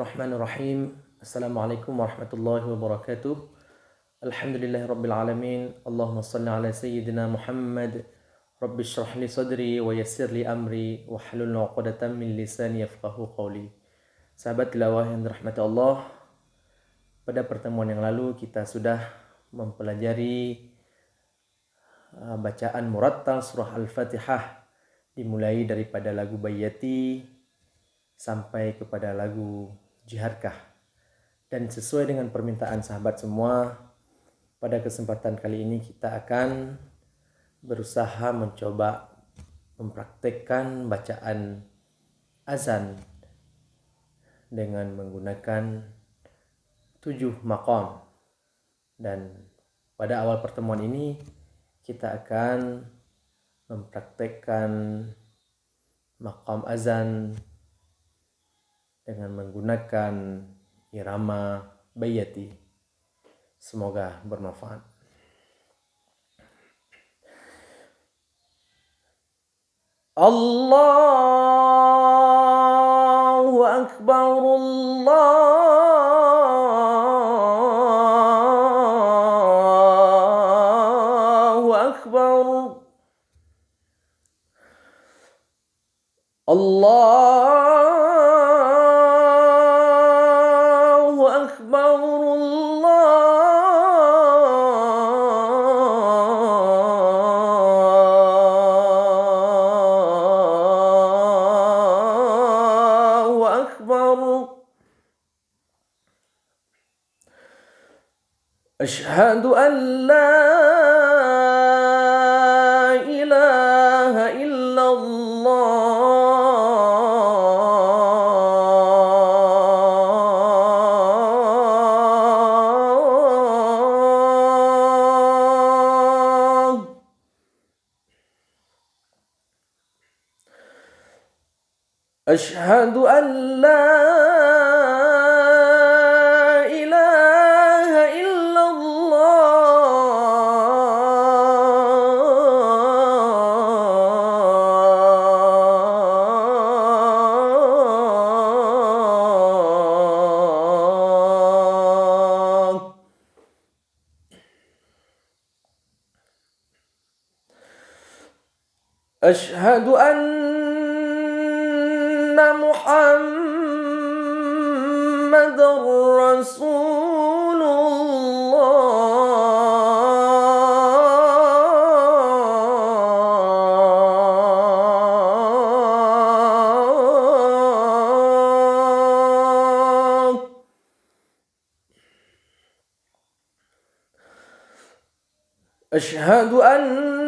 Bismillahirrahmanirrahim. Assalamualaikum warahmatullahi wabarakatuh. Alhamdulillahirabbil alamin. Allahumma shalli ala sayyidina Muhammad. Rabbi shrah li sadri wa yassir li amri wa hlul 'uqdatam min lisani yafqahu qawli. Sahabat tilawah yang dirahmati Allah, pada pertemuan yang lalu kita sudah mempelajari bacaan murattal surah Al-Fatihah, dimulai daripada lagu Bayyati sampai kepada lagu Jiharkah. Dan sesuai dengan permintaan sahabat semua, pada kesempatan kali ini kita akan berusaha mencoba mempraktekkan bacaan azan dengan menggunakan 7 maqam. Dan pada awal pertemuan ini kita akan mempraktekkan maqam azan dengan menggunakan irama Bayyati. Semoga bermanfaat. Allahu Akbar, Allahu Akbar, Allahu Akbar, Allahu Akbar. Asyhadu an la ilaha illallah. Asyhadu an la ilaha illallah. Asyhadu anna Muhammadar Rasulullah. Asyhadu anna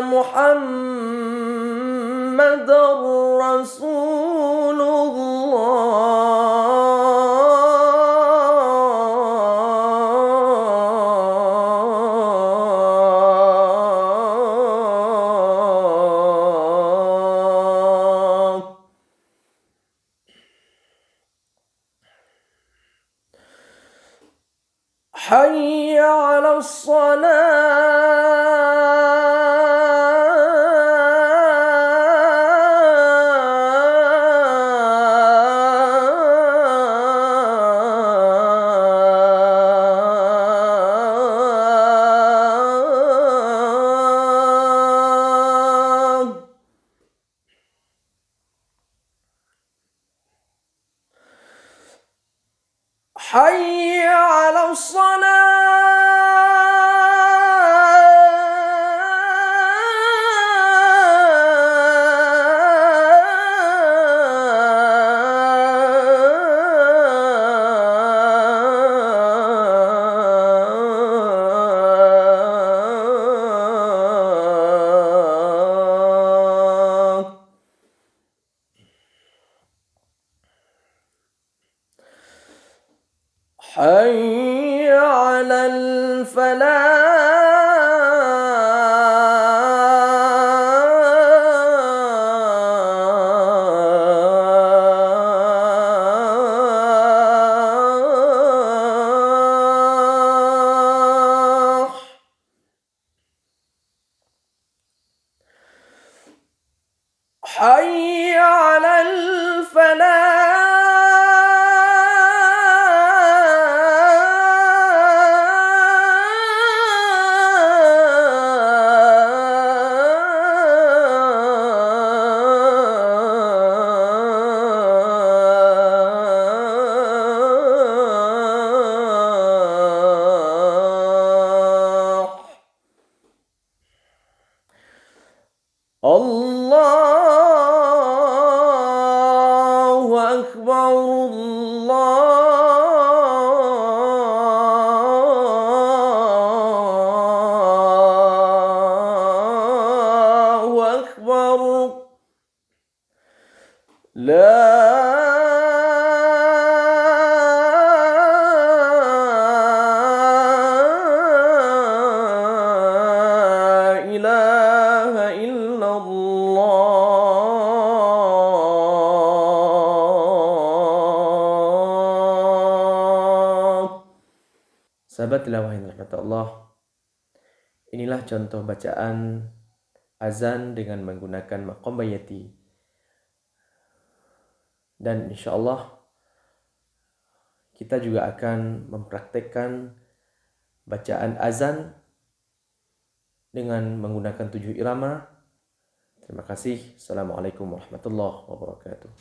Muhammadar Rasulullah. Hayya 'alas salah. Hayya 'alas salah. Hayya 'alal falah. Hayya 'alal falah. Sahabat tilawah yang dirahmati Allah, inilah contoh bacaan azan dengan menggunakan maqam bayati. Dan insya Allah kita juga akan mempraktekkan bacaan azan dengan menggunakan 7 irama. Terima kasih. Assalamualaikum warahmatullahi wabarakatuh.